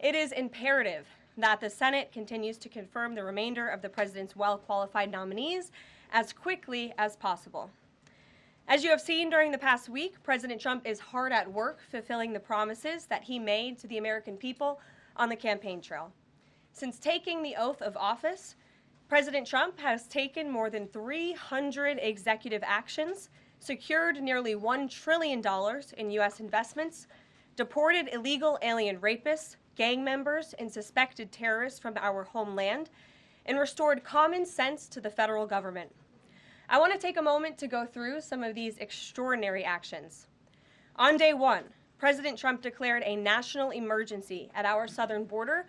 It is imperative that the Senate continues to confirm the remainder of the president's well-qualified nominees as quickly as possible. As you have seen during the past week, President Trump is hard at work fulfilling the promises that he made to the American people on the campaign trail. Since taking the oath of office, President Trump has taken more than 300 executive actions, secured nearly $1 trillion in U.S. investments, deported illegal alien rapists, gang members, and suspected terrorists from our homeland, and restored common sense to the federal government. I want to take a moment to go through some of these extraordinary actions. On day one, President Trump declared a national emergency at our southern border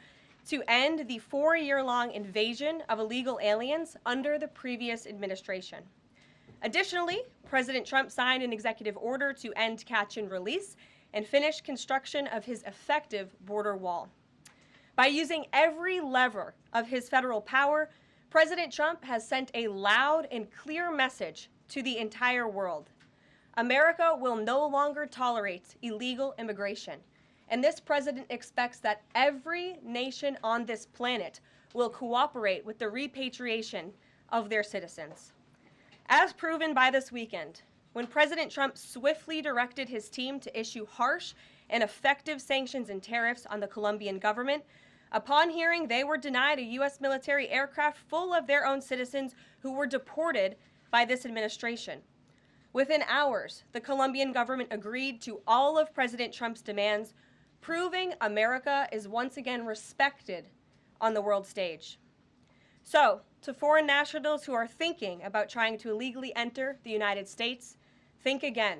to end the 4-year-long invasion of illegal aliens under the previous administration. Additionally, President Trump signed an executive order to end catch and release and finish construction of his effective border wall. By using every lever of his federal power, President Trump has sent a loud and clear message to the entire world. America will no longer tolerate illegal immigration, and this president expects that every nation on this planet will cooperate with the repatriation of their citizens. As proven by this weekend, when President Trump swiftly directed his team to issue harsh and effective sanctions and tariffs on the Colombian government, upon hearing they were denied a U.S. military aircraft full of their own citizens who were deported by this administration. Within hours, the Colombian government agreed to all of President Trump's demands, proving America is once again respected on the world stage. So, to foreign nationals who are thinking about trying to illegally enter the United States, think again.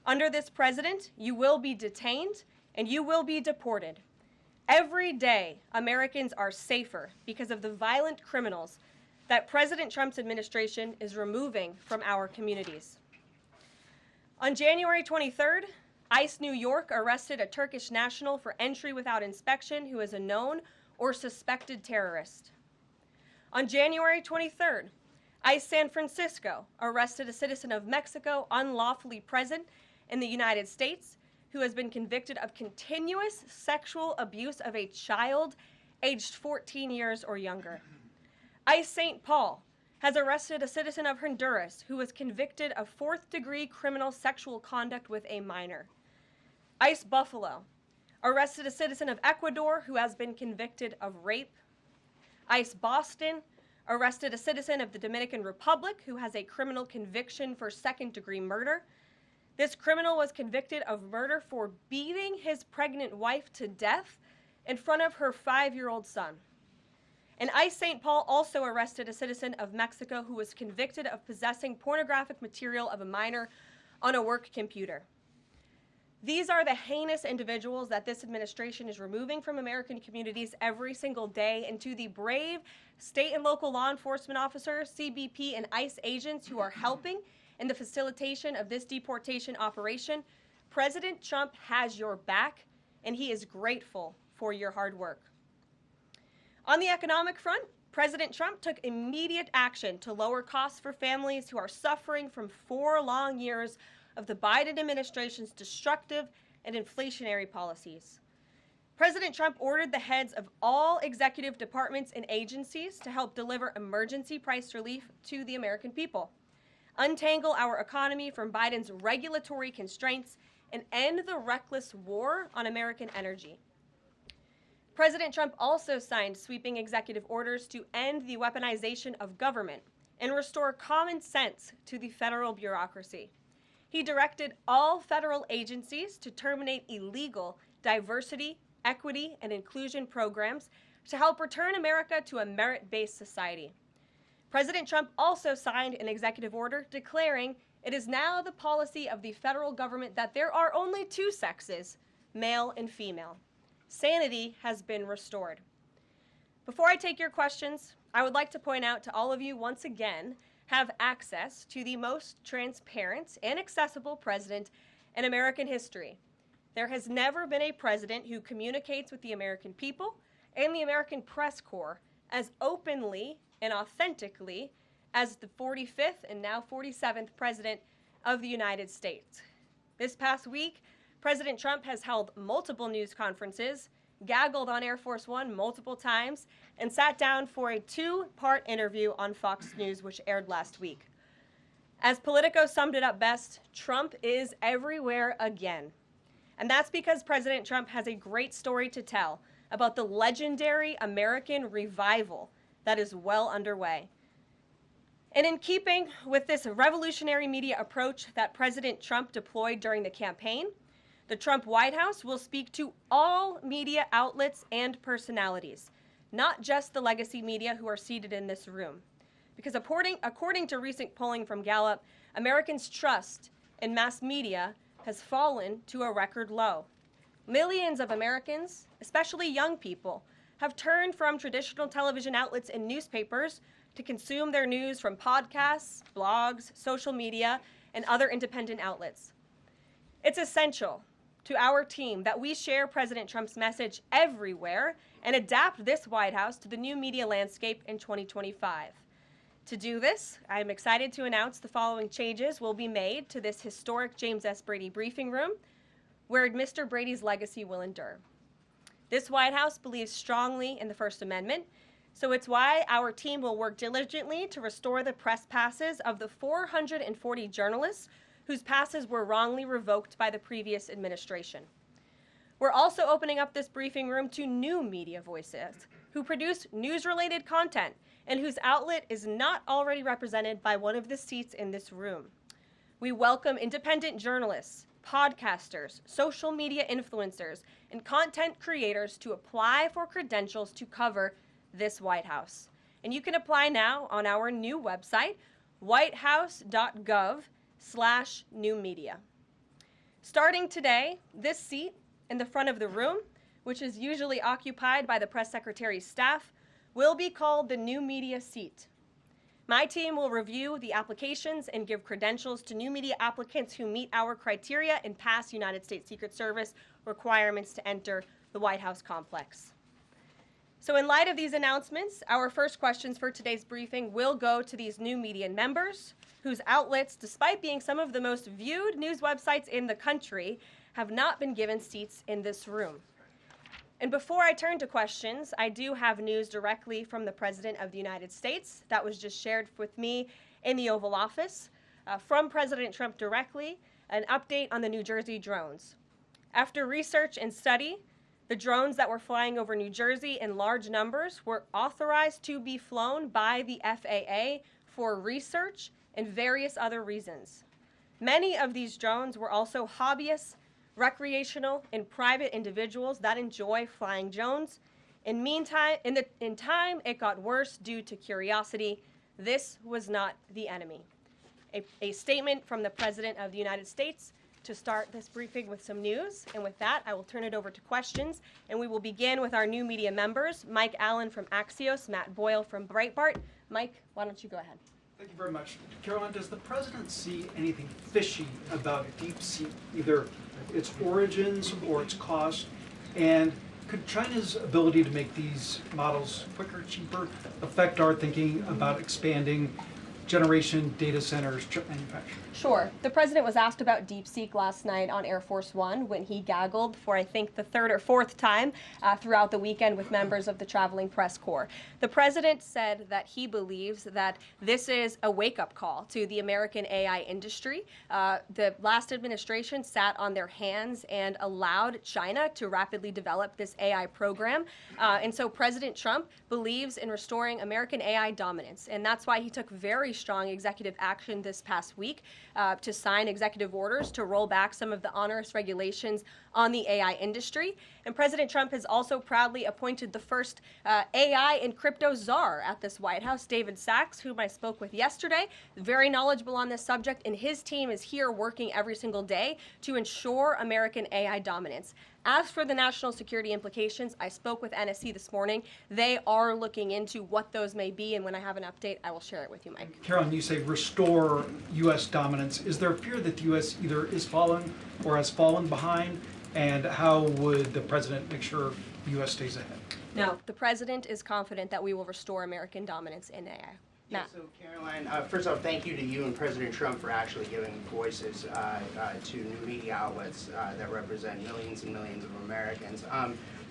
Under this president, you will be detained and you will be deported. Every day, Americans are safer because of the violent criminals that President Trump's administration is removing from our communities. On January 23rd, ICE New York arrested a Turkish national for entry without inspection who is a known or suspected terrorist. On January 23rd, ICE San Francisco arrested a citizen of Mexico unlawfully present in the United States who has been convicted of continuous sexual abuse of a child aged 14 years or younger. ICE St. Paul has arrested a citizen of Honduras who was convicted of 4th-degree criminal sexual conduct with a minor. ICE Buffalo arrested a citizen of Ecuador who has been convicted of rape. ICE Boston arrested a citizen of the Dominican Republic who has a criminal conviction for 2nd-degree murder. This criminal was convicted of murder for beating his pregnant wife to death in front of her 5-year-old son. And ICE St. Paul also arrested a citizen of Mexico who was convicted of possessing pornographic material of a minor on a work computer. These are the heinous individuals that this administration is removing from American communities every single day, and to the brave state and local law enforcement officers, CBP, and ICE agents who are helping in the facilitation of this deportation operation, President Trump has your back, and he is grateful for your hard work. On the economic front, President Trump took immediate action to lower costs for families who are suffering from 4 long years of the Biden administration's destructive and inflationary policies. President Trump ordered the heads of all executive departments and agencies to help deliver emergency price relief to the American people, untangle our economy from Biden's regulatory constraints, and end the reckless war on American energy. President Trump also signed sweeping executive orders to end the weaponization of government and restore common sense to the federal bureaucracy. He directed all federal agencies to terminate illegal diversity, equity, and inclusion programs to help return America to a merit-based society. President Trump also signed an executive order declaring it is now the policy of the federal government that there are only 2 sexes, male and female. Sanity has been restored. Before I take your questions, I would like to point out to all of you once again have access to the most transparent and accessible president in American history. There has never been a president who communicates with the American people and the American press corps as openly and authentically as the 45th and now 47th President of the United States. This past week, President Trump has held multiple news conferences gaggled on Air Force One multiple times, and sat down for a two-part interview on Fox News, which aired last week. As Politico summed it up best, Trump is everywhere again. And that's because President Trump has a great story to tell about the legendary American revival that is well underway. And in keeping with this revolutionary media approach that President Trump deployed during the campaign, the Trump White House will speak to all media outlets and personalities, not just the legacy media who are seated in this room. Because according to recent polling from Gallup, Americans' trust in mass media has fallen to a record low. Millions of Americans, especially young people, have turned from traditional television outlets and newspapers to consume their news from podcasts, blogs, social media, and other independent outlets. It's essential to our team that we share President Trump's message everywhere and adapt this White House to the new media landscape in 2025. To do this, I'm excited to announce the following changes will be made to this historic James S. Brady Briefing Room, where Mr. Brady's legacy will endure. This White House believes strongly in the First Amendment, so it's why our team will work diligently to restore the press passes of the 440 journalists whose passes were wrongly revoked by the previous administration. We're also opening up this briefing room to new media voices who produce news-related content and whose outlet is not already represented by one of the seats in this room. We welcome independent journalists, podcasters, social media influencers, and content creators to apply for credentials to cover this White House. And you can apply now on our new website, whitehouse.gov/newmedia. Starting today, this seat in the front of the room, which is usually occupied by the press secretary's staff, will be called the new media seat. My team will review the applications and give credentials to new media applicants who meet our criteria and pass United States Secret Service requirements to enter the White House complex. So in light of these announcements, our first questions for today's briefing will go to these new media members whose outlets, despite being some of the most viewed news websites in the country, have not been given seats in this room. And before I turn to questions, I do have news directly from the President of the United States that was just shared with me in the Oval Office. From President Trump directly, an update on the New Jersey drones. After research and study, the drones that were flying over New Jersey in large numbers were authorized to be flown by the FAA for research and various other reasons. Many of these drones were also hobbyists, recreational, and private individuals that enjoy flying drones. In time, it got worse due to curiosity. This was not the enemy. A statement from the President of the United States to start this briefing with some news. And with that, I will turn it over to questions. And we will begin with our new media members, Mike Allen from Axios, Matt Boyle from Breitbart. Mike, why don't you go ahead? Thank you very much. Karoline, does the President see anything fishy about DeepSeek, either its origins or its cost? And could China's ability to make these models quicker, cheaper, affect our thinking about expanding generation data centers, chip manufacturing? Sure. The President was asked about DeepSeek last night on Air Force One when he gaggled for, I think, the third or fourth time throughout the weekend with members of the traveling press corps. The President said that he believes that this is a wake-up call to the American AI industry. The last administration sat on their hands and allowed China to rapidly develop this AI program. And so President Trump believes in restoring American AI dominance. And that's why he took very strong executive action this past week to sign executive orders to roll back some of the onerous regulations on the AI industry. And President Trump has also proudly appointed the first AI and crypto czar at this White House, David Sachs, whom I spoke with yesterday, very knowledgeable on this subject, and his team is here working every single day to ensure American AI dominance. As for the national security implications, I spoke with NSC this morning. They are looking into what those may be, and when I have an update, I will share it with you, Mike. Karoline, you say restore U.S. dominance. Is there a fear that the U.S. either is falling or has fallen behind? And how would the President make sure the U.S. stays ahead? No, the President is confident that we will restore American dominance in AI. Yeah, so Karoline, first off, thank you to you and President Trump for actually giving voices to new media outlets that represent millions and millions of Americans.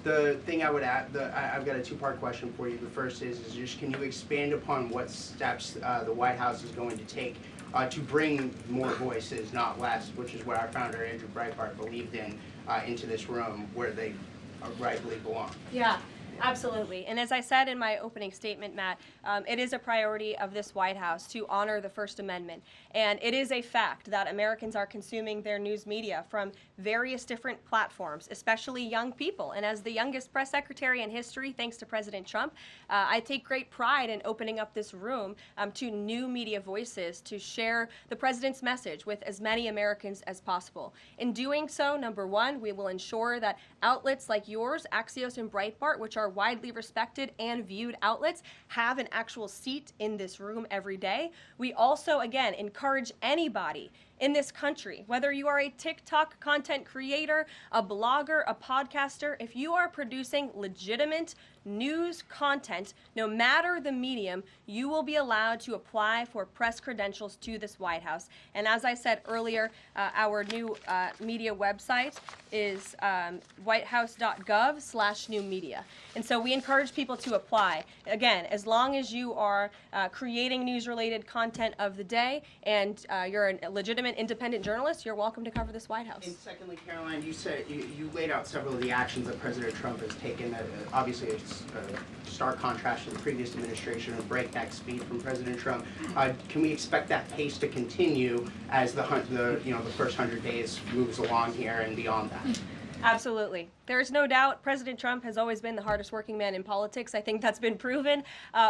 The thing I would add, I've got a two-part question for you. The first is just can you expand upon what steps the White House is going to take to bring more voices, not less, which is what our founder, Andrew Breitbart, believed in, into this room where they rightfully belong? Yeah. Absolutely. And as I said in my opening statement, Matt, it is a priority of this White House to honor the First Amendment. And it is a fact that Americans are consuming their news media from various different platforms, especially young people. And as the youngest press secretary in history, thanks to President Trump, I take great pride in opening up this room to new media voices to share the president's message with as many Americans as possible. In doing so, number one, we will ensure that outlets like yours, Axios and Breitbart, which are widely respected and viewed outlets, have an actual seat in this room every day. We also, again, encourage anybody in this country, whether you are a TikTok content creator, a blogger, a podcaster, if you are producing legitimate news content, no matter the medium, you will be allowed to apply for press credentials to this White House. And as I said earlier, our new media website is whitehouse.gov/new media. And so we encourage people to apply. Again, as long as you are creating news-related content of the day and you're a legitimate independent journalist, you're welcome to cover this White House. And secondly, Karoline, you said you laid out several of the actions that President Trump has taken. Obviously, it's a stark contrast to the previous administration and breakneck speed from President Trump. Can we expect that pace to continue as the first 100 days moves along here and beyond that? Absolutely. There's no doubt President Trump has always been the hardest working man in politics. I think that's been proven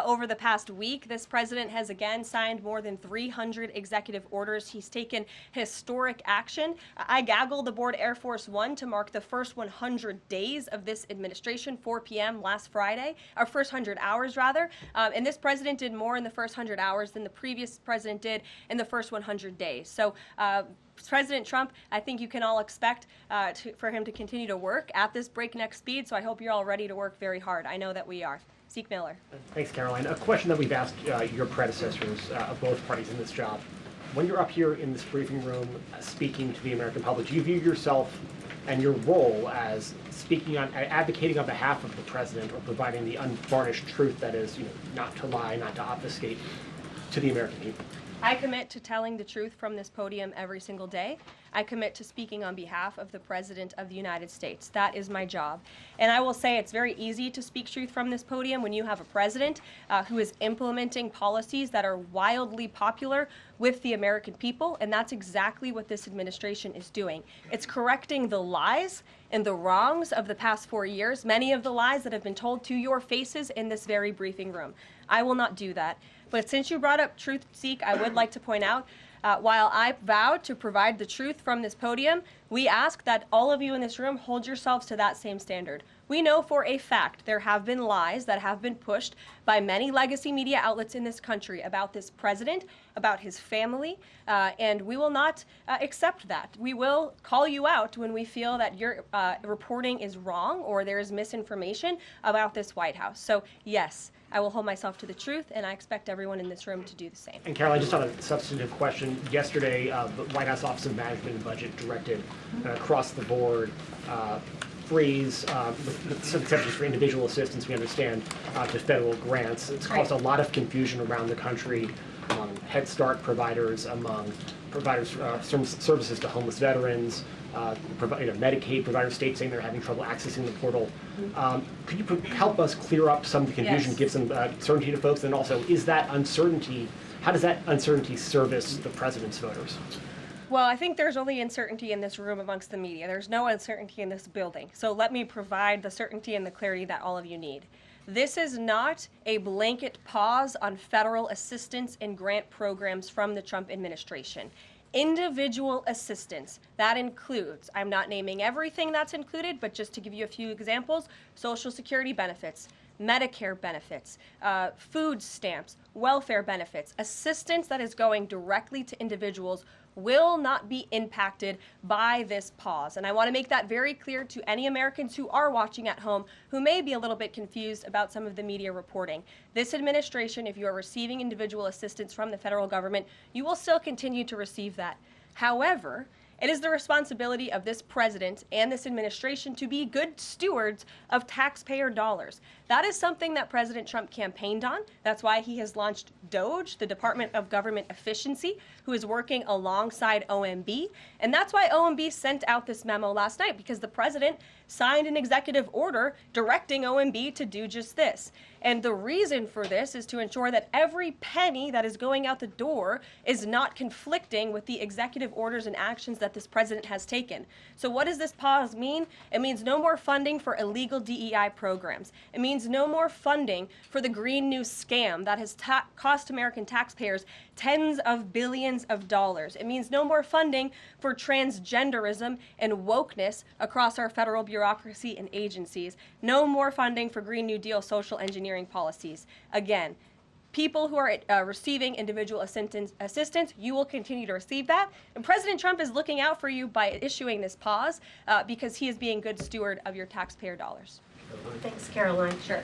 over the past week. This president has again signed more than 300 executive orders. He's taken historic action. I gaggled aboard Air Force One to mark the first 100 days of this administration, 4 p.m. last Friday, or first 100 hours rather. And this president did more in the first 100 hours than the previous president did in the first 100 days. So President Trump, I think you can all expect for him to continue to work at this breakneck speed, so I hope you're all ready to work very hard. I know that we are. Zeke Miller. Thanks, Karoline. A question that we've asked your predecessors of both parties in this job. When you're up here in this briefing room speaking to the American public, do you view yourself and your role as speaking on, advocating on behalf of the president or providing the unvarnished truth that is, not to lie, not to obfuscate to the American people? I commit to telling the truth from this podium every single day. I commit to speaking on behalf of the President of the United States. That is my job. And I will say it's very easy to speak truth from this podium when you have a president who is implementing policies that are wildly popular with the American people, and that's exactly what this administration is doing. It's correcting the lies and the wrongs of the past 4 years, many of the lies that have been told to your faces in this very briefing room. I will not do that. But since you brought up truth, Zeke, I would like to point out, while I vowed to provide the truth from this podium, we ask that all of you in this room hold yourselves to that same standard. We know for a fact there have been lies that have been pushed by many legacy media outlets in this country about this president, about his family, and we will not accept that. We will call you out when we feel that your reporting is wrong or there is misinformation about this White House. So yes, I will hold myself to the truth, and I expect everyone in this room to do the same. And Caroline, just on a substantive question, yesterday the White House Office of Management and Budget directed across the board freeze, with some exceptions for individual assistance, we understand, to federal grants. It's caused a lot of confusion around the country among Head Start providers, among providers services to homeless veterans, Medicaid providers, states saying they're having trouble accessing the portal. Could you help us clear up some of the confusion, give some certainty to folks, and also is that uncertainty, how does that uncertainty service the president's voters? Well, I think there's only uncertainty in this room amongst the media. There's no uncertainty in this building. So let me provide the certainty and the clarity that all of you need. This is not a blanket pause on federal assistance and grant programs from the Trump administration. Individual assistance, that includes, I'm not naming everything that's included, but just to give you a few examples, Social Security benefits, Medicare benefits, food stamps, welfare benefits, assistance that is going directly to individuals will not be impacted by this pause. And I want to make that very clear to any Americans who are watching at home who may be a little bit confused about some of the media reporting. This administration, if you are receiving individual assistance from the federal government, you will still continue to receive that. However, It is the responsibility of this president and this administration to be good stewards of taxpayer dollars. That is something that President Trump campaigned on. That's why he has launched DOGE, the Department of Government Efficiency, who is working alongside OMB. And that's why OMB sent out this memo last night, because the president signed an executive order directing OMB to do just this. And the reason for this is to ensure that every penny that is going out the door is not conflicting with the executive orders and actions that this president has taken. So what does this pause mean? It means no more funding for illegal DEI programs. It means no more funding for the Green New scam that has cost American taxpayers tens of billions of dollars. It means no more funding for transgenderism and wokeness across our federal bureaucracy and agencies. No more funding for Green New Deal social engineering policies. Again, people who are receiving individual assistance, you will continue to receive that. And President Trump is looking out for you by issuing this pause because he is being good steward of your taxpayer dollars. Thanks, Karoline. Sure.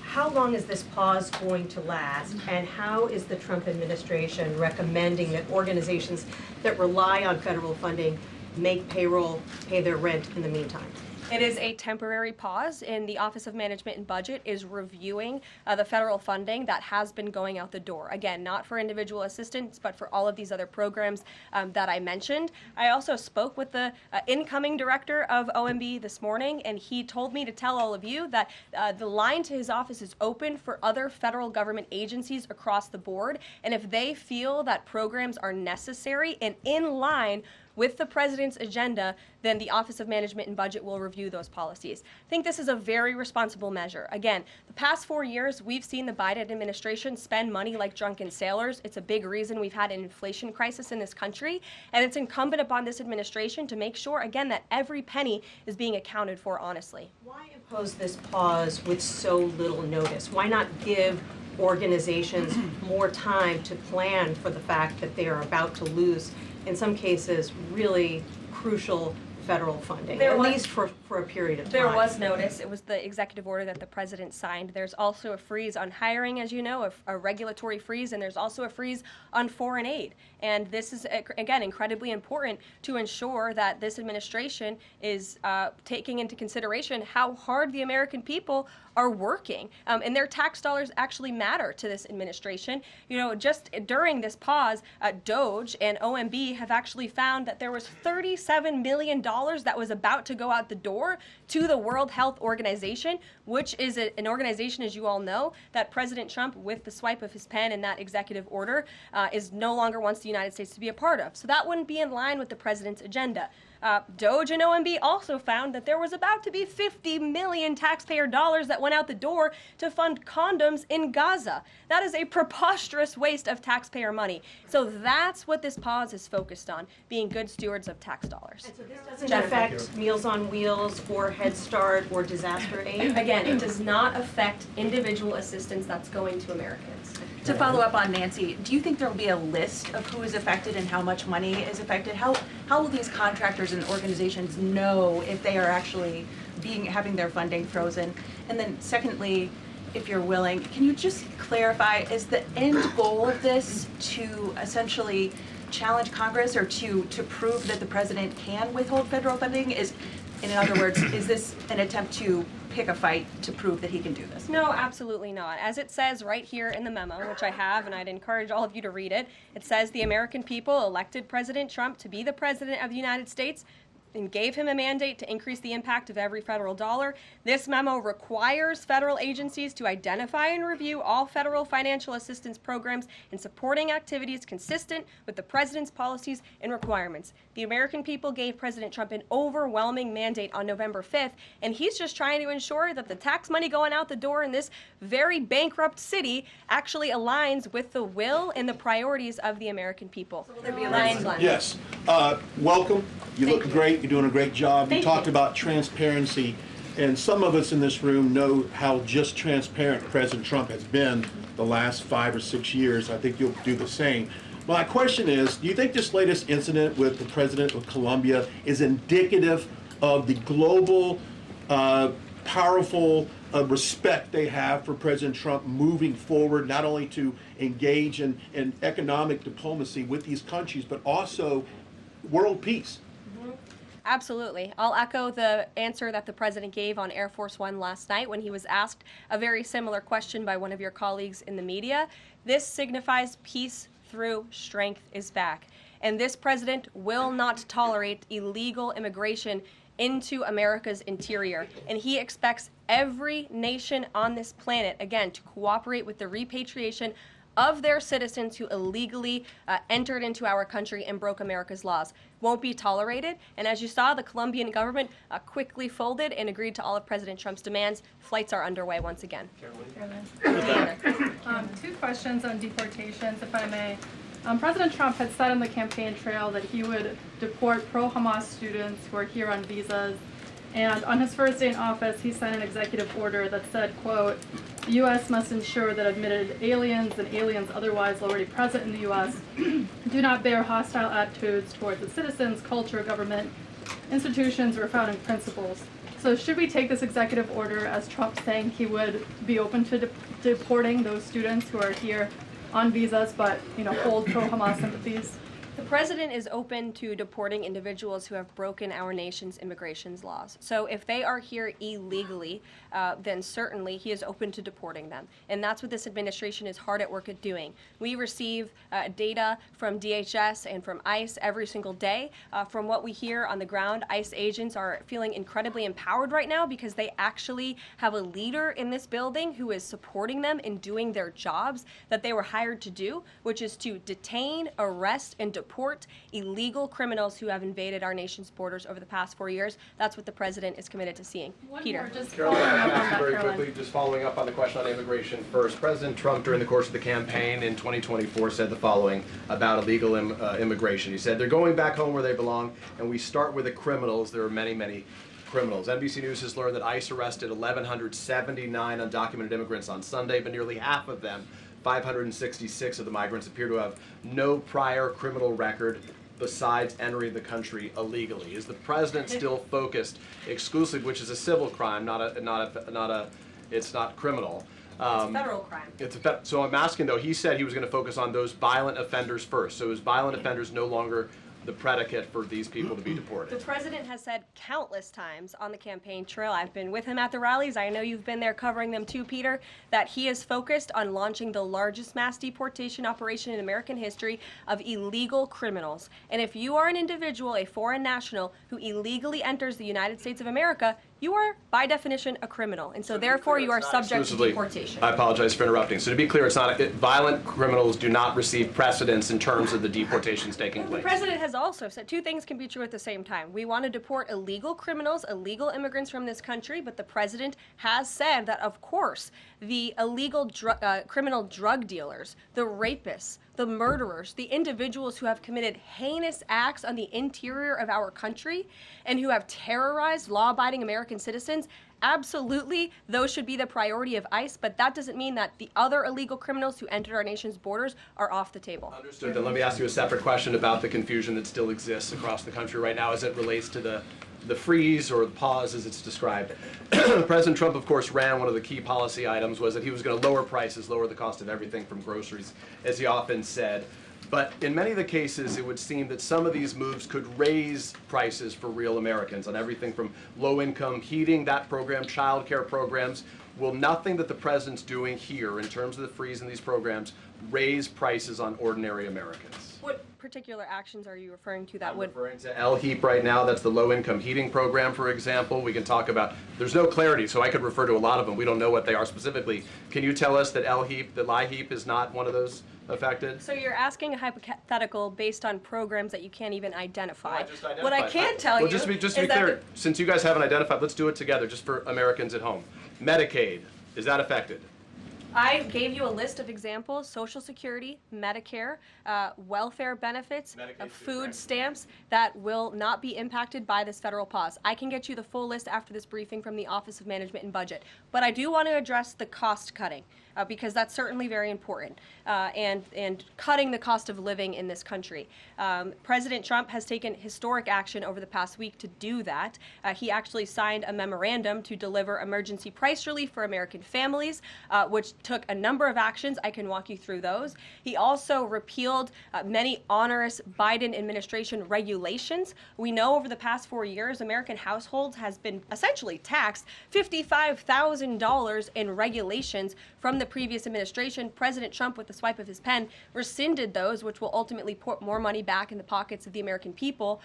How long is this pause going to last, and how is the Trump administration recommending that organizations that rely on federal funding make payroll, pay their rent in the meantime? It is a temporary pause, and the Office of Management and Budget is reviewing the federal funding that has been going out the door. Again, not for individual assistance, but for all of these other programs that I mentioned. I also spoke with the incoming director of OMB this morning, and he told me to tell all of you that the line to his office is open for other federal government agencies across the board, and if they feel that programs are necessary and in line with the president's agenda, then the Office of Management and Budget will review those policies. I think this is a very responsible measure. Again, the past 4 years, we've seen the Biden administration spend money like drunken sailors. It's a big reason we've had an inflation crisis in this country, and it's incumbent upon this administration to make sure, again, that every penny is being accounted for honestly. Why impose this pause with so little notice? Why not give organizations more time to plan for the fact that they are about to lose, in some cases, really crucial federal funding, at least for a period of time? There was notice. It was the executive order that the president signed. There's also a freeze on hiring, as you know, a regulatory freeze, and there's also a freeze on foreign aid. And this is, again, incredibly important to ensure that this administration is taking into consideration how hard the American people are working. And their tax dollars actually matter to this administration. You know, just during this pause, DOGE and OMB have actually found that there was $37 million that was about to go out the door to the World Health Organization, which is an organization, as you all know, that President Trump, with the swipe of his pen in that executive order, is no longer wants the United States to be a part of. So that wouldn't be in line with the president's agenda. DOGE and OMB also found that there was about to be 50 million taxpayer dollars that went out the door to fund condoms in Gaza. That is a preposterous waste of taxpayer money. So that's what this pause is focused on, being good stewards of tax dollars. And so this doesn't affect Meals on Wheels or Head Start or disaster aid? Again, it does not affect individual assistance that's going to Americans. To follow up on Nancy, do you think there will be a list of who is affected and how much money is affected? How will these contractors and organizations know if they are actually having their funding frozen? And then secondly, if you're willing, can you just clarify, is the end goal of this to essentially challenge Congress or to prove that the president can withhold federal funding? In other words, is this an attempt to pick a fight to prove that he can do this? No, absolutely not. As it says right here in the memo, which I have, and I'd encourage all of you to read it, it says the American people elected President Trump to be the president of the United States and gave him a mandate to increase the impact of every federal dollar. This memo requires federal agencies to identify and review all federal financial assistance programs and supporting activities consistent with the president's policies and requirements. The American people gave President Trump an overwhelming mandate on November 5th, and he's just trying to ensure that the tax money going out the door in this very bankrupt city actually aligns with the will and the priorities of the American people. So will there be a line? Yes. Welcome. You look great. You're doing a great job. You Thank talked you. about transparency, and some of us in this room know how just transparent President Trump has been the last 5 or 6 years. I think you'll do the same. My question is, do you think this latest incident with the president of Colombia is indicative of the global, powerful respect they have for President Trump moving forward, not only to engage in economic diplomacy with these countries, but also world peace. Absolutely. I'll echo the answer that the president gave on Air Force One last night when he was asked a very similar question by one of your colleagues in the media. This signifies peace through strength is back. And this president will not tolerate illegal immigration into America's interior. And he expects every nation on this planet, again, to cooperate with the repatriation of their citizens who illegally entered into our country and broke America's laws. Won't be tolerated. And as you saw, the Colombian government quickly folded and agreed to all of President Trump's demands. Flights are underway once again. Two questions on deportations, if I may. President Trump had said on the campaign trail that he would deport pro-Hamas students who are here on visas. And on his first day in office, he signed an executive order that said, quote, "The U.S. must ensure that admitted aliens and aliens otherwise already present in the U.S. do not bear hostile attitudes towards its citizens, culture, government, institutions, or founding principles." So should we take this executive order as Trump saying he would be open to deporting those students who are here on visas but, hold pro-Hamas sympathies? The president is open to deporting individuals who have broken our nation's immigration laws. So if they are here illegally, then certainly he is open to deporting them. And that's what this administration is hard at work at doing. We receive data from DHS and from ICE every single day. From what we hear on the ground, ICE agents are feeling incredibly empowered right now because they actually have a leader in this building who is supporting them in doing their jobs that they were hired to do, which is to detain, arrest, and deport illegal criminals who have invaded our nation's borders over the past 4 years. That's what the president is committed to seeing. Peter. Very quickly, just following up on the question on immigration first. President Trump, during the course of the campaign in 2024, said the following about illegal immigration. He said, "They're going back home where they belong, and we start with the criminals. There are many, many criminals." NBC News has learned that ICE arrested 1,179 undocumented immigrants on Sunday, but nearly half of them, 566 of the migrants, appear to have no prior criminal record besides entering the country illegally. Is the president still focused exclusively, which is a civil crime, it's not criminal? It's a federal crime. So I'm asking though, he said he was going to focus on those violent offenders first. So is violent offenders no longer the predicate for these people to be deported? The president has said countless times on the campaign trail, I've been with him at the rallies, I know you've been there covering them too, Peter, that he is focused on launching the largest mass deportation operation in American history of illegal criminals. And if you are an individual, a foreign national, who illegally enters the United States of America, you are, by definition, a criminal. And so therefore, you are subject to deportation. I apologize for interrupting. So to be clear, it's not violent criminals do not receive precedence in terms of the deportations taking place. The president has also said two things can be true at the same time. We want to deport illegal criminals, illegal immigrants from this country, but the president has said that, of course, the illegal criminal drug dealers, the rapists, the murderers, the individuals who have committed heinous acts on the interior of our country and who have terrorized law-abiding American citizens, absolutely, those should be the priority of ICE, but that doesn't mean that the other illegal criminals who entered our nation's borders are off the table. Understood. Then let me ask you a separate question about the confusion that still exists across the country right now as it relates to the freeze or the pause as it's described. President Trump, of course, ran one of the key policy items was that he was going to lower prices, lower the cost of everything from groceries, as he often said. But in many of the cases, it would seem that some of these moves could raise prices for real Americans on everything from low-income heating, that program, child care programs. Will nothing that the president's doing here in terms of the freeze in these programs raise prices on ordinary Americans? What particular actions are you referring to that I'm would... referring to LHEAP right now. That's the low-income heating program, for example. We can talk about, there's no clarity, so I could refer to a lot of them. We don't know what they are specifically. Can you tell us that LHEAP is not one of those affected? So you're asking a hypothetical based on programs that you can't even identify. No, I just identified. What I can tell you just to be is clear, since you guys haven't identified, let's do it together just for Americans at home. Medicaid, is that affected? I gave you a list of examples: Social Security, Medicare, welfare benefits, food stamps that will not be impacted by this federal pause. I can get you the full list after this briefing from the Office of Management and Budget. But I do want to address the cost cutting because that's certainly very important and cutting the cost of living in this country. President Trump has taken historic action over the past week to do that. He actually signed a memorandum to deliver emergency price relief for American families, which took a number of actions. I can walk you through those. He also repealed many onerous Biden administration regulations. We know over the past 4 years, American households has been essentially taxed $55,000 in regulations from the previous administration. President Trump, with the swipe of his pen, rescinded those, which will ultimately put more money back in the pockets of the American people.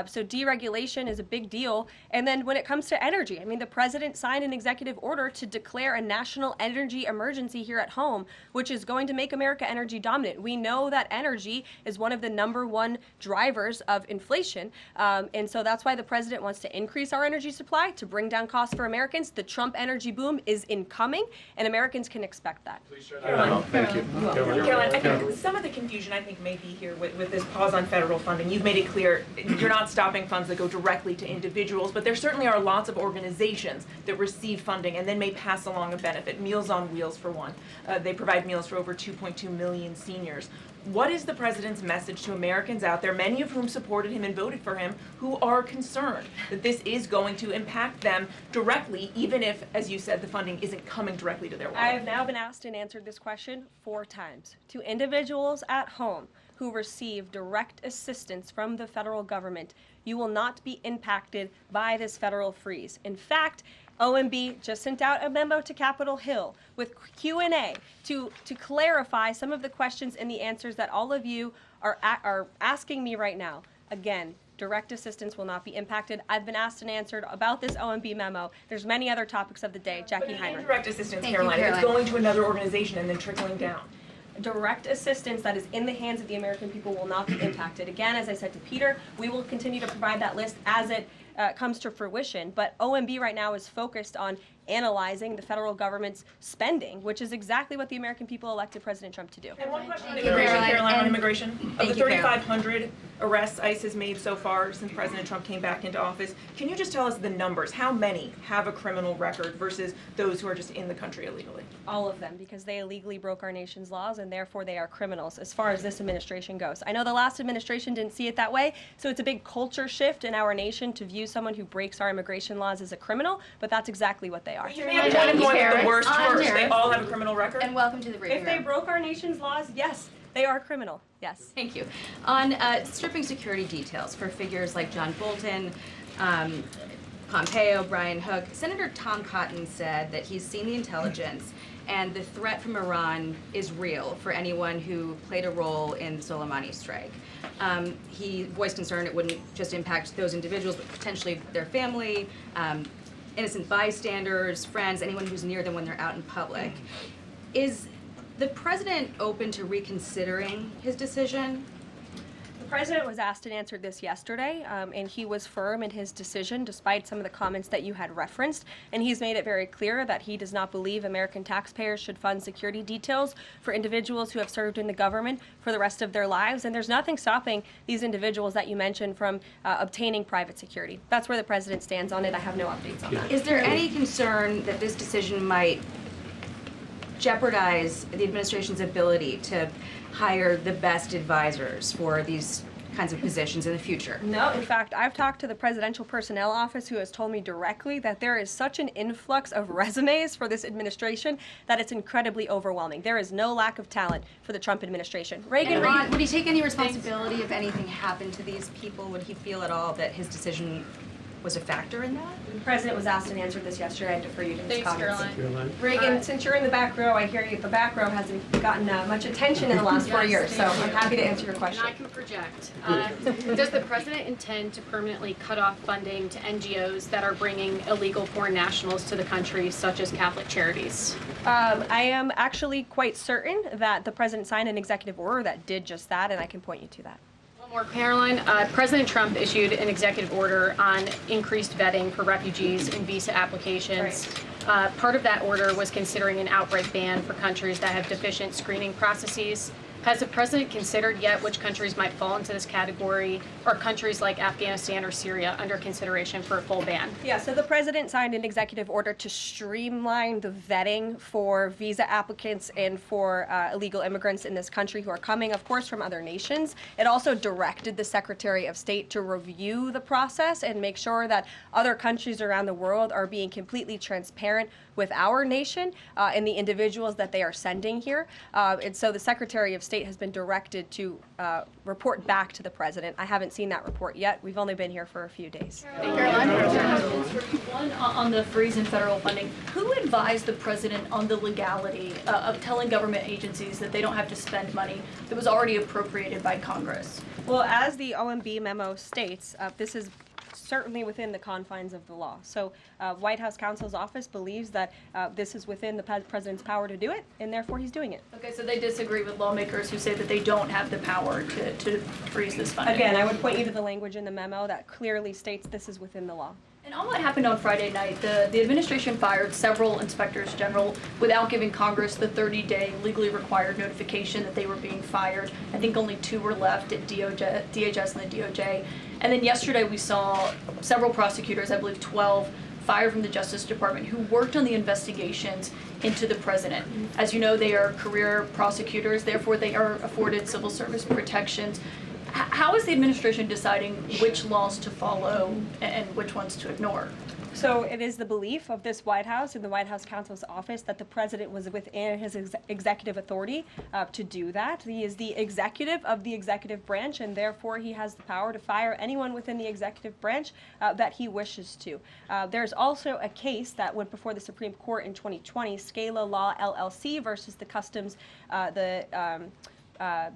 So deregulation is a big deal. And then when it comes to energy, I mean, the president signed an executive order to declare a national energy emergency here at home, which is going to make America energy dominant. We know that energy is one of the #1 drivers of inflation. And so that's why the president wants to increase our energy supply to bring down costs for Americans. The Trump energy boom is incoming, and Americans can expect that. Karoline, Thank you. Karoline, I think some of the confusion may be here with this pause on federal funding. You've made it clear you're not stopping funds that go directly to individuals, but there certainly are lots of organizations that receive funding and then may pass along a benefit. Meals on Wheels, for one. They provide meals for over 2.2 million seniors. What is the president's message to Americans out there, many of whom supported him and voted for him, who are concerned that this is going to impact them directly, even if, as you said, the funding isn't coming directly to their wallet? I have now been asked and answered this question 4 times. To individuals at home who receive direct assistance from the federal government, you will not be impacted by this federal freeze. In fact, OMB just sent out a memo to Capitol Hill with Q&A to clarify some of the questions and the answers that all of you are asking me right now. Again, direct assistance will not be impacted. I've been asked and answered about this OMB memo. There's many other topics of the day. Jackie Heinrich. Direct assistance, Karoline, if it's going to another organization and then trickling down. Direct assistance that is in the hands of the American people will not be impacted. Again, as I said to Peter, we will continue to provide that list as it comes to fruition. But OMB right now is focused on analyzing the federal government's spending, which is exactly what the American people elected President Trump to do. And one question on immigration, Karoline, on immigration. Of the 3,500 arrests ICE has made so far since President Trump came back into office, can you just tell us the numbers? How many have a criminal record versus those who are just in the country illegally? All of them, because they illegally broke our nation's laws, and therefore they are criminals as far as this administration goes. I know the last administration didn't see it that way, so it's a big culture shift in our nation to view someone who breaks our immigration laws as a criminal, but that's exactly what they are. You made a point of going with the worst first. They all have a criminal record? And welcome to the briefing If they room. broke our nation's laws, yes, they are criminal, yes. Thank you. On stripping security details for figures like John Bolton, Pompeo, Brian Hook, Senator Tom Cotton said that he's seen the intelligence and the threat from Iran is real for anyone who played a role in the Soleimani strike. He voiced concern it wouldn't just impact those individuals, but potentially their family, innocent bystanders, friends, anyone who's near them when they're out in public. Is the president open to reconsidering his decision? The president was asked and answered this yesterday, and he was firm in his decision despite some of the comments that you had referenced, and he's made it very clear that he does not believe American taxpayers should fund security details for individuals who have served in the government for the rest of their lives, and there's nothing stopping these individuals that you mentioned from obtaining private security. That's where the president stands on it. I have no updates on that. Is there any concern that this decision might jeopardize the administration's ability to hire the best advisors for these kinds of positions in the future? No, in fact, I've talked to the Presidential Personnel Office, who has told me directly that there is such an influx of resumes for this administration that it's incredibly overwhelming. There is no lack of talent for the Trump administration. Reagan, would he take any responsibility if anything happened to these people? Would he feel at all that his decision was a factor in that? The president was asked and answered this yesterday. I defer you to his comments. Caroline. Reagan, since you're in the back row, I hear you. The back row hasn't gotten much attention in the last 4 years, so I'm happy to answer your question. And I can project. Does the president intend to permanently cut off funding to NGOs that are bringing illegal foreign nationals to the country, such as Catholic Charities? I am actually quite certain that the president signed an executive order that did just that, and I can point you to that. More, Caroline, President Trump issued an executive order on increased vetting for refugees and visa applications. Right. Part of that order was considering an outright ban for countries that have deficient screening processes. Has the president considered yet which countries might fall into this category? Are countries like Afghanistan or Syria under consideration for a full ban? Yeah, so the president signed an executive order to streamline the vetting for visa applicants and for illegal immigrants in this country who are coming, of course, from other nations. It also directed the Secretary of State to review the process and make sure that other countries around the world are being completely transparent with our nation and the individuals that they are sending here. And so the Secretary of State has been directed to report back to the president. I haven't seen that report yet. We've only been here for a few days. One, on the freeze in federal funding, who advised the president on the legality of telling government agencies that they don't have to spend money that was already appropriated by Congress? Well, as the OMB memo states, this is certainly within the confines of the law. So White House counsel's office believes that this is within the president's power to do it, and therefore he's doing it. Okay, so they disagree with lawmakers who say that they don't have the power to freeze this funding. Again, I would point you to the language in the memo that clearly states this is within the law. And on what happened on Friday night, the administration fired several inspectors general without giving Congress the 30-day legally required notification that they were being fired. I think only 2 were left at DHS and the DOJ. And then yesterday we saw several prosecutors, I believe 12, fired from the Justice Department who worked on the investigations into the president. As you know, they are career prosecutors, therefore they are afforded civil service protections. How is the administration deciding which laws to follow and which ones to ignore? So it is the belief of this White House and the White House counsel's office that the president was within his executive authority to do that. He is the executive of the executive branch, and therefore he has the power to fire anyone within the executive branch that he wishes to. There's also a case that went before the Supreme Court in 2020, Scala Law LLC versus the Customs,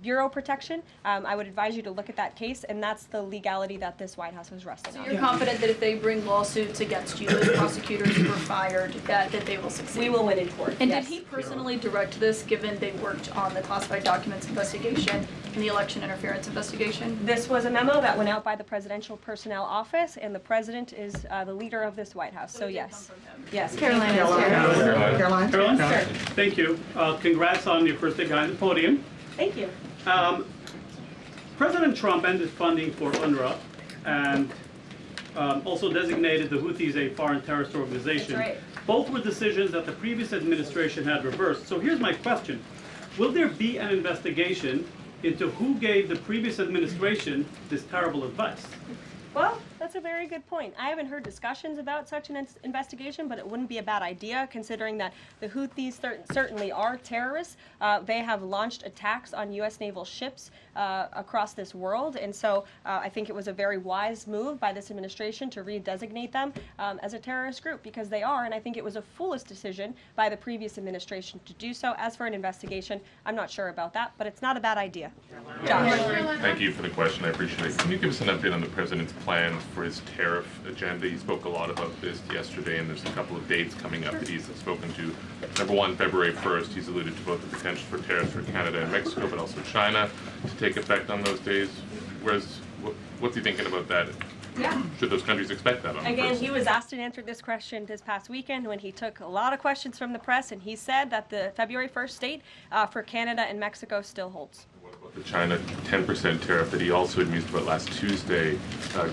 Bureau protection. I would advise you to look at that case, and that's the legality that this White House was resting on. So you're confident that if they bring lawsuits against you, the prosecutors who were fired, that they will succeed? We will win in court. And yes. Did he personally direct this, given they worked on the classified documents investigation and the election interference investigation? This was a memo that went out by the Presidential Personnel Office, and the president is the leader of this White House. So yes. Yes. Karoline is here. Karoline? Sure. Thank you. Congrats on your first day behind the podium. Thank you. President Trump ended funding for UNRWA and also designated the Houthis a foreign terrorist organization. That's right. Both were decisions that the previous administration had reversed. So here's my question. Will there be an investigation into who gave the previous administration this terrible advice? Well, that's a very good point. I haven't heard discussions about such an investigation, but it wouldn't be a bad idea considering that the Houthis certainly are terrorists. They have launched attacks on U.S. naval ships across this world, and so I think it was a very wise move by this administration to redesignate them as a terrorist group, because they are, and I think it was a foolish decision by the previous administration to do so. As for an investigation, I'm not sure about that, but it's not a bad idea. Josh. Thank you for the question. I appreciate it. Can you give us an update on the president's plans for his tariff agenda? He spoke a lot about this yesterday, and there's a couple of dates coming up that he's spoken to. Number one, February 1st, he's alluded to both the potential for tariffs for Canada and Mexico, but also China to take effect on those days. What's he thinking about that? Yeah. Should those countries expect that on the Again, first? he was asked and answered this question this past weekend when he took a lot of questions from the press, and he said that the February 1st date for Canada and Mexico still holds. What about the China 10% tariff that he also had mused about last Tuesday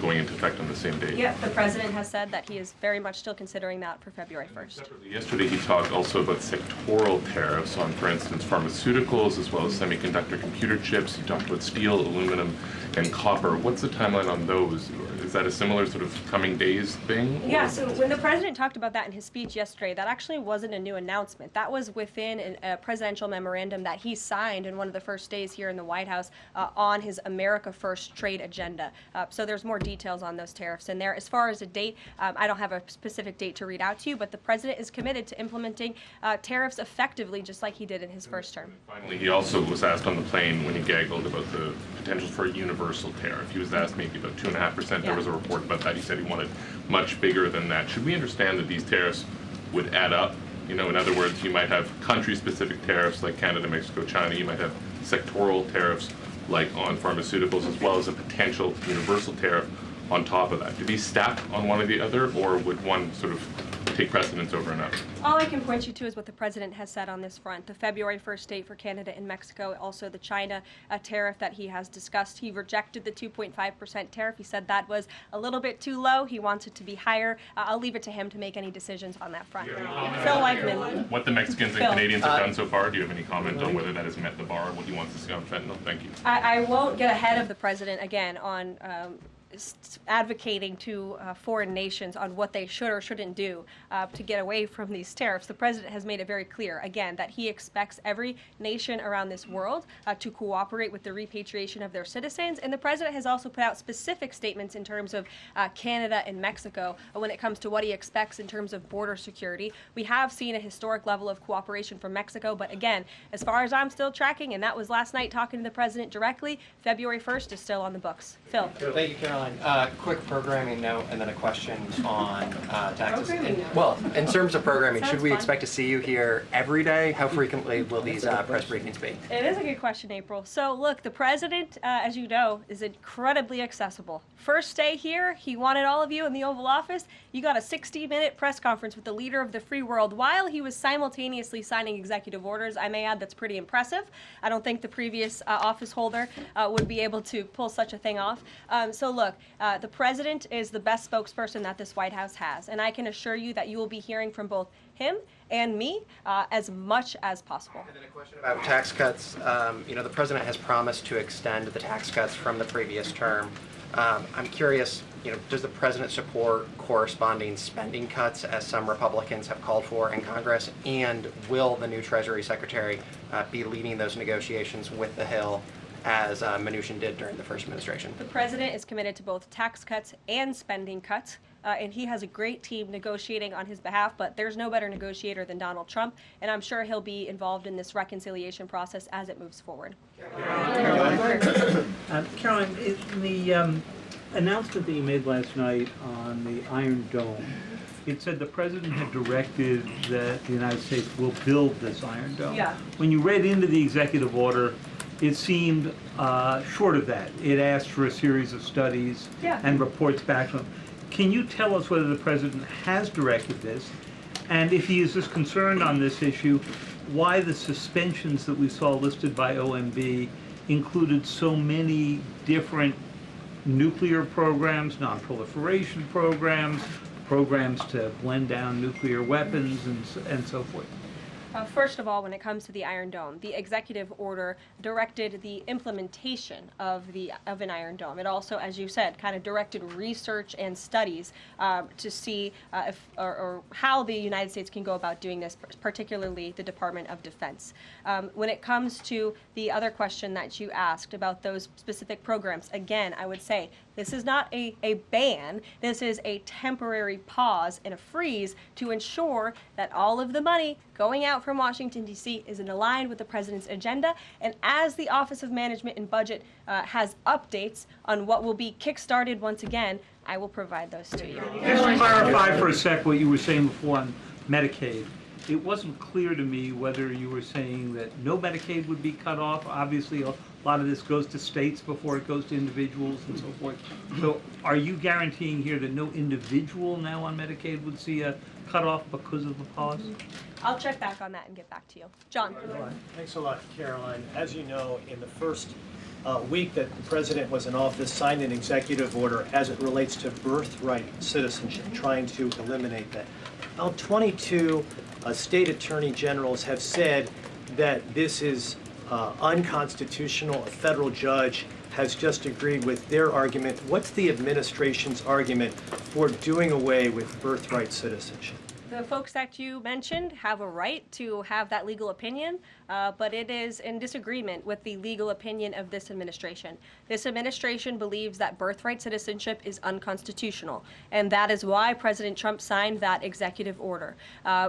going into effect on the same day? Yeah, the president has said that he is very much still considering that for February 1st. Separately, yesterday he talked also about sectoral tariffs on, for instance, pharmaceuticals as well as semiconductor computer chips. He talked about steel, aluminum, and copper. What's the timeline on those? Is that a similar sort of coming days thing? Yeah, so when the president talked about that in his speech yesterday, that actually wasn't a new announcement. That was within a presidential memorandum that he signed in one of the first days here in the White House on his America First trade agenda. So there's more details on those tariffs in there. As far as a date, I don't have a specific date to read out to you, but the president is committed to implementing tariffs effectively, just like he did in his first term. Finally, he also was asked on the plane when he gaggled about the potential for a universal tariff. He was asked maybe about 2.5%. There was a report about that. He said he wanted much bigger than that. Should we understand that these tariffs would add up? You know, in other words, you might have country-specific tariffs like Canada, Mexico, China. You might have sectoral tariffs like on pharmaceuticals, as well as a potential universal tariff on top of that. Do these stack on one or the other, or would one sort of take precedence over another? All I can point you to is what the president has said on this front. The February 1st date for Canada and Mexico, also the China tariff that he has discussed. He rejected the 2.5% tariff. He said that was a little bit too low. He wants it to be higher. I'll leave it to him to make any decisions on that front. Phil Wegman. What the Mexicans and Canadians have done so far, do you have any comment on whether that has met the bar, what he wants to see on fentanyl? Thank you. I won't get ahead of the president again on advocating to foreign nations on what they should or shouldn't do to get away from these tariffs. The president has made it very clear, again, that he expects every nation around this world to cooperate with the repatriation of their citizens. And the president has also put out specific statements in terms of Canada and Mexico when it comes to what he expects in terms of border security. We have seen a historic level of cooperation from Mexico, but again, as far as I'm still tracking, and that was last night talking to the president directly, February 1st is still on the books. Phil. Thank you, Karoline. Quick programming note and then a question on taxes. In terms of programming, should we expect to see you here every day? How frequently will these press briefings be? It is a good question, April. So look, the president, as you know, is incredibly accessible. First day here, he wanted all of you in the Oval Office. You got a 60-minute press conference with the leader of the free world while he was simultaneously signing executive orders. I may add that's pretty impressive. I don't think the previous office holder would be able to pull such a thing off. So look, the president is the best spokesperson that this White House has, and I can assure you that you will be hearing from both him and me as much as possible. And then a question about tax cuts. The president has promised to extend the tax cuts from the previous term. I'm curious, does the president support corresponding spending cuts as some Republicans have called for in Congress? And will the new Treasury Secretary be leading those negotiations with the Hill as Mnuchin did during the first administration? The president is committed to both tax cuts and spending cuts. And he has a great team negotiating on his behalf, but there's no better negotiator than Donald Trump, and I'm sure he'll be involved in this reconciliation process as it moves forward. Karoline, in the announcement that you made last night on the Iron Dome, it said the president had directed that the United States will build this Iron Dome. Yeah. When you read into the executive order, it seemed short of that. It asked for a series of studies and reports back to him. Can you tell us whether the president has directed this, and if he is as concerned on this issue, why the suspensions that we saw listed by OMB included so many different nuclear programs, non-proliferation programs, programs to blend down nuclear weapons, and so forth? First of all, when it comes to the Iron Dome, the executive order directed the implementation of an Iron Dome. It also, as you said, kind of directed research and studies to see if or how the United States can go about doing this, particularly the Department of Defense. When it comes to the other question that you asked about those specific programs, again, I would say this is not a ban. This is a temporary pause and a freeze to ensure that all of the money going out from Washington, D.C. is in line with the president's agenda. And as the Office of Management and Budget has updates on what will be kickstarted once again, I will provide those to you. Just to clarify for a sec what you were saying before on Medicaid. It wasn't clear to me whether you were saying that no Medicaid would be cut off. Obviously, a lot of this goes to states before it goes to individuals and so forth. So are you guaranteeing here that no individual now on Medicaid would see a cutoff because of the pause? I'll check back on that and get back to you. John. Thanks a lot, Karoline. As you know, in the first week that the president was in office, signed an executive order as it relates to birthright citizenship, trying to eliminate that. Now, 22 state attorney generals have said that this is unconstitutional. A federal judge has just agreed with their argument. What's the administration's argument for doing away with birthright citizenship? The folks that you mentioned have a right to have that legal opinion, but it is in disagreement with the legal opinion of this administration. This administration believes that birthright citizenship is unconstitutional, and that is why President Trump signed that executive order.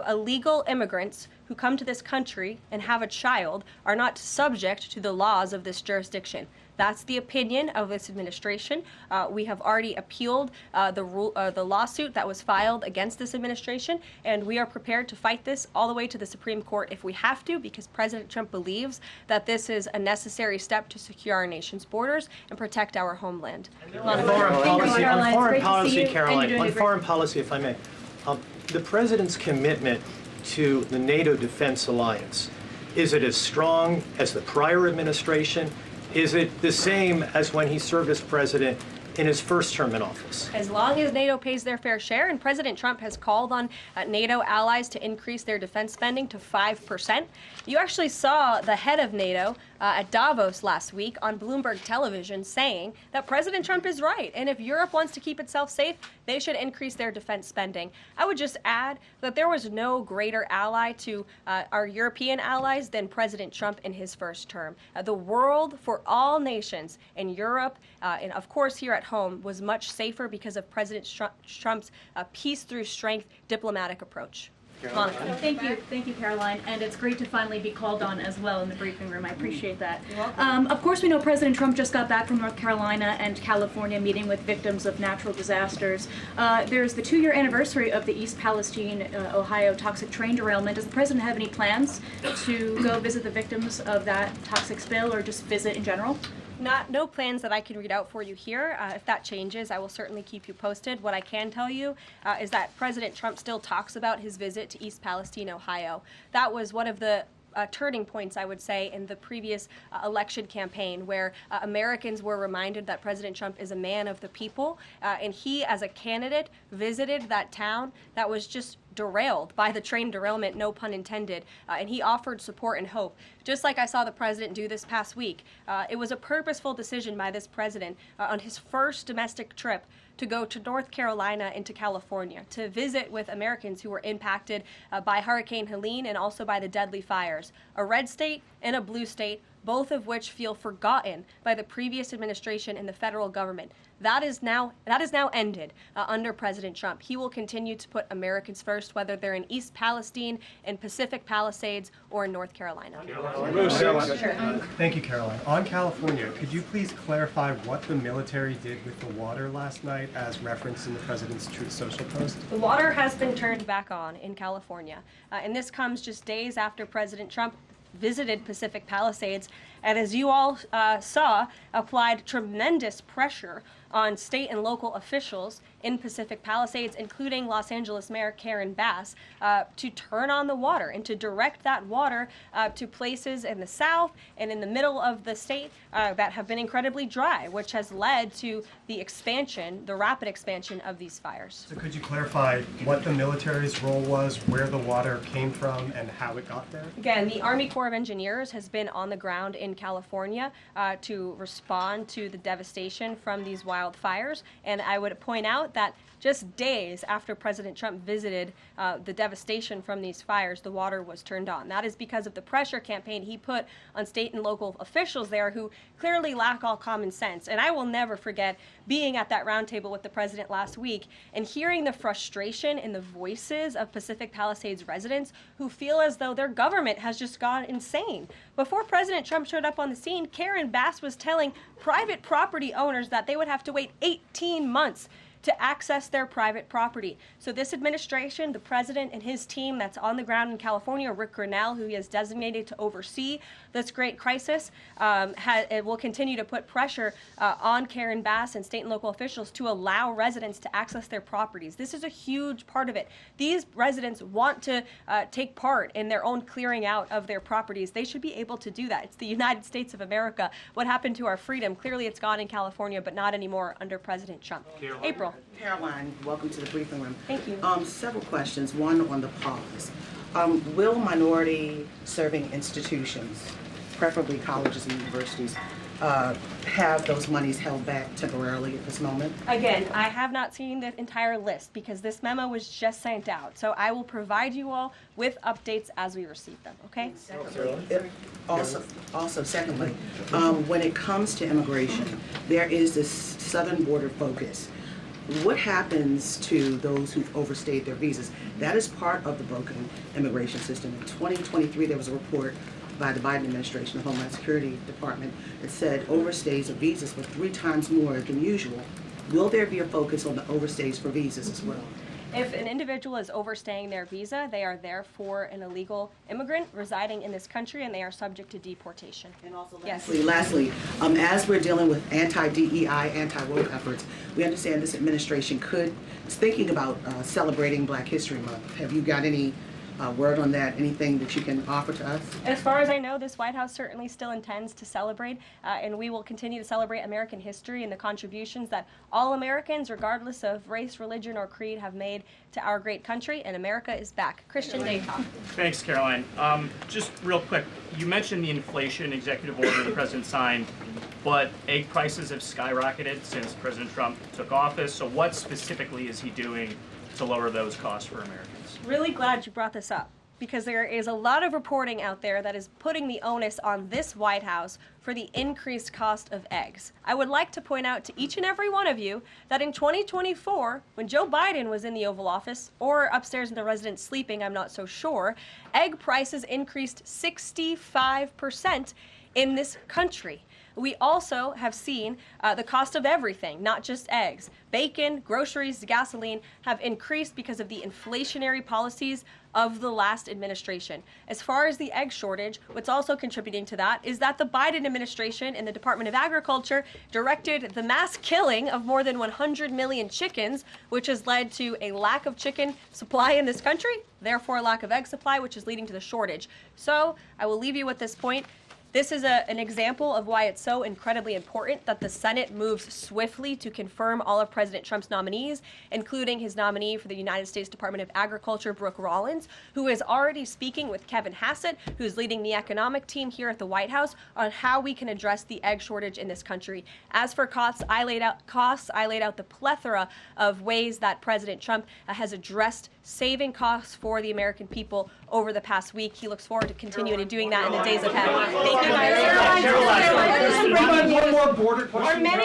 Illegal immigrants who come to this country and have a child are not subject to the laws of this jurisdiction. That's the opinion of this administration. We have already appealed the lawsuit that was filed against this administration, and we are prepared to fight this all the way to the Supreme Court if we have to, because President Trump believes that this is a necessary step to secure our nation's borders and protect our homeland. On foreign policy, Karoline, on foreign policy, if I may, the president's commitment to the NATO Defense Alliance, is it as strong as the prior administration? Is it the same as when he served as president in his first term in office? As long as NATO pays their fair share, and President Trump has called on NATO allies to increase their defense spending to 5%. You actually saw the head of NATO at Davos last week on Bloomberg television saying that President Trump is right, and if Europe wants to keep itself safe, they should increase their defense spending. I would just add that there was no greater ally to our European allies than President Trump in his first term. The world for all nations in Europe, and of course here at home, was much safer because of President Trump's peace through strength diplomatic approach. Monica. Thank you, Karoline, and it's great to finally be called on as well in the briefing room. I appreciate that. You're welcome. Of course, we know President Trump just got back from North Carolina and California meeting with victims of natural disasters. There's the 2-year anniversary of the East Palestine, Ohio toxic train derailment. Does the president have any plans to go visit the victims of that toxic spill, or just visit in general? No plans that I can read out for you here. If that changes, I will certainly keep you posted. What I can tell you is that President Trump still talks about his visit to East Palestine, Ohio. That was one of the turning points, I would say, in the previous election campaign, where Americans were reminded that President Trump is a man of the people, and he, as a candidate, visited that town that was just derailed by the train derailment, no pun intended, and he offered support and hope, just like I saw the president do this past week. It was a purposeful decision by this president on his first domestic trip to go to North Carolina and to California to visit with Americans who were impacted by Hurricane Helene and also by the deadly fires. A red state and a blue state, both of which feel forgotten by the previous administration and the federal government. That is now ended under President Trump. He will continue to put Americans first, whether they're in East Palestine, in Pacific Palisades, or in North Carolina. Thank you, Caroline. On California, could you please clarify what the military did with the water last night as referenced in the president's Truth Social post? The water has been turned back on in California, and this comes just days after President Trump visited Pacific Palisades, and as you all saw, applied tremendous pressure on state and local officials in Pacific Palisades, including Los Angeles Mayor Karen Bass, to turn on the water and to direct that water to places in the south and in the middle of the state that have been incredibly dry, which has led to the expansion, the rapid expansion of these fires. So could you clarify what the military's role was, where the water came from, and how it got there? Again, the Army Corps of Engineers has been on the ground in California to respond to the devastation from these wildfires, and I would point out that just days after President Trump visited the devastation from these fires, the water was turned on. That is because of the pressure campaign he put on state and local officials there who clearly lack all common sense. And I will never forget being at that roundtable with the president last week and hearing the frustration in the voices of Pacific Palisades residents who feel as though their government has just gone insane. Before President Trump showed up on the scene, Karen Bass was telling private property owners that they would have to wait 18 months to access their private property. So this administration, the president and his team that's on the ground in California, Rick Grinnell, who he has designated to oversee this great crisis, it will continue to put pressure on Karen Bass and state and local officials to allow residents to access their properties. This is a huge part of it. These residents want to take part in their own clearing out of their properties. They should be able to do that. It's the United States of America. What happened to our freedom? Clearly it's gone in California, but not anymore under President Trump. April. Caroline, welcome to the briefing room. Thank you. Several questions. One on the pause. Will minority-serving institutions, preferably colleges and universities, have those monies held back temporarily at this moment? Again, I have not seen the entire list because this memo was just sent out. So I will provide you all with updates as we receive them, okay? Secondly, when it comes to immigration, there is this southern border focus. What happens to those who've overstayed their visas? That is part of the broken immigration system. In 2023, there was a report by the Biden administration, the Homeland Security Department, that said overstays of visas were 3 times more than usual. Will there be a focus on the overstays for visas as well? If an individual is overstaying their visa, they are therefore an illegal immigrant residing in this country and they are subject to deportation. And also lastly, as we're dealing with anti-DEI, anti-woke efforts, we understand this administration is thinking about celebrating Black History Month. Have you got any word on that? Anything that you can offer to us? As far as I know, this White House certainly still intends to celebrate, and we will continue to celebrate American history and the contributions that all Americans, regardless of race, religion, or creed, have made to our great country, and America is back. Christian Daycock. Thanks, Karoline. Just real quick, you mentioned the inflation executive order the president signed, but egg prices have skyrocketed since President Trump took office. So what specifically is he doing to lower those costs for Americans? Really glad you brought this up, because there is a lot of reporting out there that is putting the onus on this White House for the increased cost of eggs. I would like to point out to each and every one of you that in 2024, when Joe Biden was in the Oval Office, or upstairs in the residence sleeping, I'm not so sure, egg prices increased 65% in this country. We also have seen the cost of everything, not just eggs. Bacon, groceries, gasoline have increased because of the inflationary policies of the last administration. As far as the egg shortage, what's also contributing to that is that the Biden administration and the Department of Agriculture directed the mass killing of more than 100 million chickens, which has led to a lack of chicken supply in this country, therefore a lack of egg supply, which is leading to the shortage. So I will leave you with this point. This is an example of why it's so incredibly important that the Senate moves swiftly to confirm all of President Trump's nominees, including his nominee for the United States Department of Agriculture, Brooke Rollins, who is already speaking with Kevin Hassett, who's leading the economic team here at the White House, on how we can address the egg shortage in this country. As for costs, I laid out the plethora of ways that President Trump has addressed saving costs for the American people over the past week. He looks forward to continuing to doing that in the days ahead. Thank you guys. Karoline, one more border question.